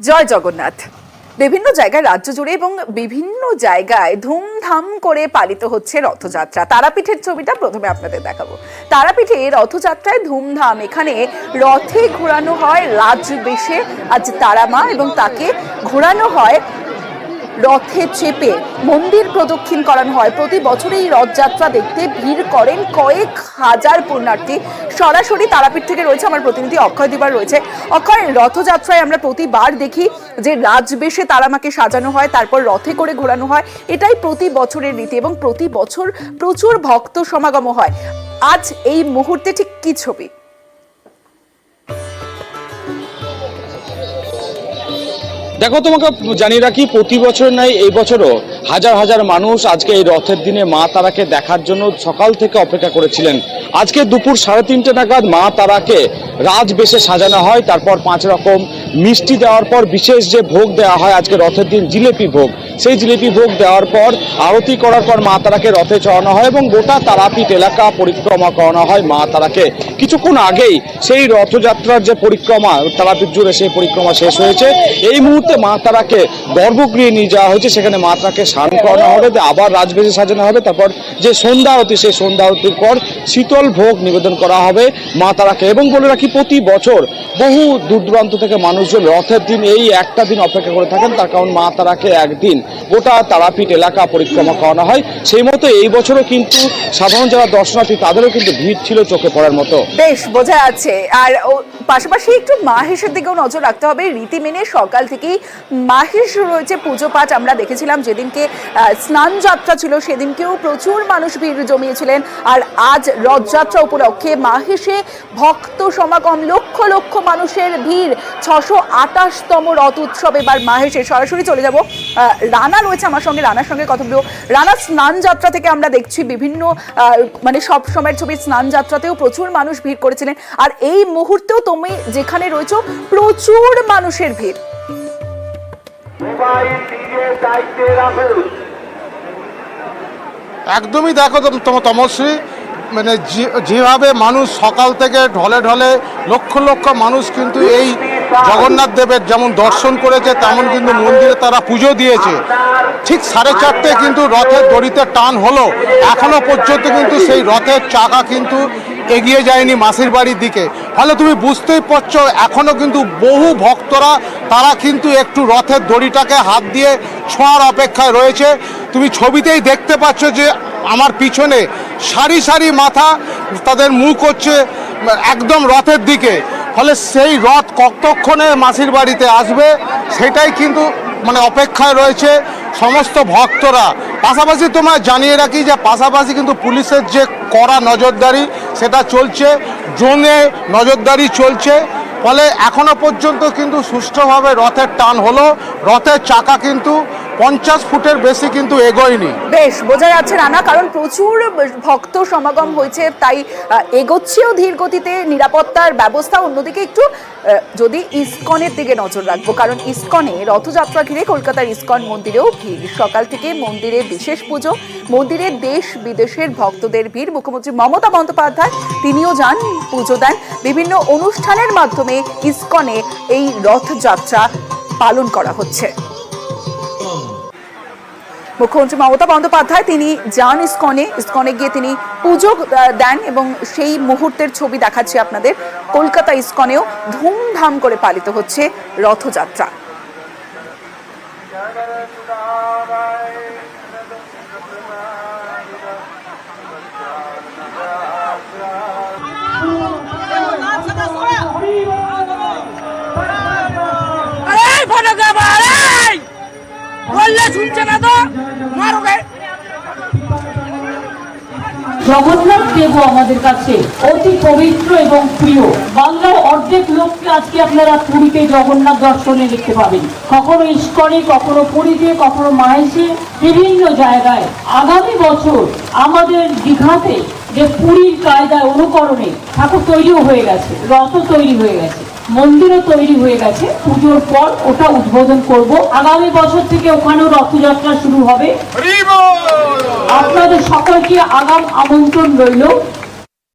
জয় জগন্নাথ। বিভিন্ন জায়গায় রাজ্য জুড়ে এবং বিভিন্ন জায়গায় ধুমধাম করে পালিত হচ্ছে রথযাত্রা। তারাপীঠের ছবিটা প্রথমে আপনাদের দেখাবো। তারাপীঠে রথযাত্রায় ধুমধাম। এখানে রথে ঘোরানো হয় রাজবেশে আজ তারা মা এবং তাকে ঘোরানো হয় রথে চেপে মন্দির প্রদক্ষিণ করানো হয়। প্রতি বছর এই রথযাত্রা দেখতে ভিড় করেন কয়েক হাজার পুণ্যার্থী। সরাসরি তারাপীঠ থেকে রয়েছে আমার প্রতিনিধি অক্ষয় দিবার রয়েছে। অক্ষয়, রথযাত্রায় আমরা প্রতিবার দেখি যে রাজবেশে তারামাকে সাজানো হয়, তারপর রথে করে ঘোরানো হয়। এটাই প্রতি বছরের রীতি এবং প্রতি বছর প্রচুর ভক্ত সমাগম হয়। আজ এই মুহূর্তে ঠিক কি ছবি? দেখো, তোমাকে জানিয়ে রাখি, প্রতি বছর নাই এই বছরও হাজার হাজার মানুষ আজকে এই রথের দিনে মা তারাকে দেখার জন্য সকাল থেকে অপেক্ষা করেছিলেন। আজকে দুপুর 3:30 নাগাদ মা তারাকে রাজবেশে সাজানো হয়, তারপর 5 রকম মিষ্টি দেওয়ার পর বিশেষ যে ভোগ দেওয়া হয় আজকে রথের দিন জিলেপি ভোগ, সেই জিলেপি ভোগ দেওয়ার পর আরতি করার পর মা তারাকে রথে চড়ানো হয় এবং গোটা তারাপীঠ এলাকা পরিক্রমা করানো হয় মা তারাকে। কিছুক্ষণ আগেই সেই রথযাত্রার যে পরিক্রমা তারাপীঠ জুড়ে সেই পরিক্রমা শেষ হয়েছে। এই মুহূর্তে মা তারাকে গর্ভগৃহে নিয়ে যাওয়া হয়েছে, সেখানে মা তারাকে স্নান করানো হবে, আবার রাজবেশে সাজানো হবে, তারপর যে সন্ধ্যা আরতি সেই সন্ধ্যা আরতির পর শীতল ভোগ নিবেদন করা হবে মা তারাকে। এবং বলে রাখি, প্রতি বছর বহু দূর দূরান্ত থেকে মানুষজন রথের দিন এই একটা দিন অপেক্ষা করে থাকেন, তার কারণ মা তারাকে একদিন গোটা তারাপীঠ এলাকা পরিক্রমা করানো হয়। সেই মতো এই বছরও কিন্তু সাধারণ যারা দর্শনার্থী তাদেরও কিন্তু ভিড় ছিল চোখে পড়ার মতো। বেশ বোঝা যাচ্ছে। আর পাশাপাশি একটু মাহেশের দিকেও নজর রাখতে হবে। রীতি মেনে সকাল থেকেই মাহেশ রয়েছে, পুজো পাঠ আমরা দেখেছিলাম। যেদিনকে স্নান যাত্রা ছিল সেদিনকেও প্রচুর মানুষ ভিড় জমিয়েছিলেন। আর আজ রথযাত্রা উপলক্ষে মাহেশে ভক্ত সমাগম, লক্ষ লক্ষ মানুষের ভিড়। 628তম রথ উৎসব এবার মাহেশে। সরাসরি চলে যাব, রানা রয়েছে আমার সঙ্গে, রানার সঙ্গে কথা বলবো। রানা, স্নান যাত্রা থেকে আমরা দেখছি বিভিন্ন মানে সব সময়ের ছবি, স্নান যাত্রাতেও প্রচুর মানুষ ভিড় করেছিলেন, আর এই মুহূর্তেও তুমি যেখানে রয়েছো প্রচুর মানুষের ভিড়। একদমই দেখো তমশ্রী, মানে যেভাবে মানুষ সকাল থেকে ঢলে ঢলে লক্ষ লক্ষ মানুষ কিন্তু এই জগন্নাথ দেবের যেমন দর্শন করেছে তেমন কিন্তু মন্দিরে তারা পুজো দিয়েছে। ঠিক 4:30 কিন্তু রথের দড়িতে টান হলো, এখনো পর্যন্ত কিন্তু সেই রথের চাকা কিন্তু এগিয়ে যায়নি মাসির বাড়ির দিকে। ফলে তুমি বুঝতেই পারছো এখনো কিন্তু বহু ভক্তরা তারা কিন্তু একটু রথের দড়িটাকে হাত দিয়ে ছোঁয়ার অপেক্ষায় রয়েছে। তুমি ছবিতেই দেখতে পাচ্ছ যে আমার পিছনে সারি সারি মাথা, তাদের মুখ হচ্ছে একদম রথের দিকে। ফলে সেই রথ কতক্ষণে মাসির বাড়িতে আসবে সেটাই কিন্তু মানে অপেক্ষায় রয়েছে সমস্ত ভক্তরা। পাশাপাশি তোমায় জানিয়ে রাখি যে পাশাপাশি কিন্তু পুলিশের যে কড়া নজরদারি সেটা চলছে, ড্রোনে নজরদারি চলছে। ফলে এখনো পর্যন্ত কিন্তু সুষ্ঠুভাবে রথের টান হলো, রথের চাকা কিন্তু 50 ফুটের বেশি কিন্তু এগোয়নি। বেশ বোঝা যাচ্ছে রানা, কারণ প্রচুর ভক্ত সমাগম হয়েছে, তাই এগোচ্ছেও ধীর গতিতে। নিরাপত্তার ব্যবস্থা অন্যদিকে একটু যদি ইসকনের দিকে নজর রাখবো, কারণ ইসকনে রথযাত্রা ঘিরে কলকাতার ইসকন মন্দিরেও ভিড়। সকাল থেকে মন্দিরে বিশেষ পুজো, মন্দিরে দেশ বিদেশের ভক্তদের ভিড়। মুখ্যমন্ত্রী মমতা বন্দ্যোপাধ্যায় তিনিও যান, পুজো দেন। বিভিন্ন অনুষ্ঠানের মাধ্যমে ইসকনে এই রথযাত্রা পালন করা হচ্ছে। মুখ্যমন্ত্রী মমতা বন্দ্যোপাধ্যায় তিনি যান ইসকনে গিয়ে তিনি পুজো দেন এবং সেই মুহূর্তের ছবি দেখাচ্ছি আপনাদের। কলকাতা ইসকনেও ধুমধাম করে পালিত হচ্ছে রথযাত্রা। জগন্নাথ দেব আমাদের কাছে অতি পবিত্র এবং প্রিয়। বাংলার অর্ধেক লোককে আজকে আপনারা পুরীতে জগন্নাথ দর্শনে দেখতে পাবেন, কখনো ইস্কনে, কখনো পুরীতে, কখনো মাহেশে, বিভিন্ন জায়গায়। আগামী বছর আমাদের দীঘাতে যে পুরীর কায়দায় অনুকরণে ঠাকুর তৈরিও হয়ে গেছে, রথও তৈরি হয়ে গেছে, মন্দিরও তৈরি হয়ে গেছে। পুজোর পর ওটা উদ্বোধন করব। আগামী বছর থেকে ওখানেও রথযাত্রা শুরু হবে। আপনাদের সকলকে আগাম আমন্ত্রণ রইল।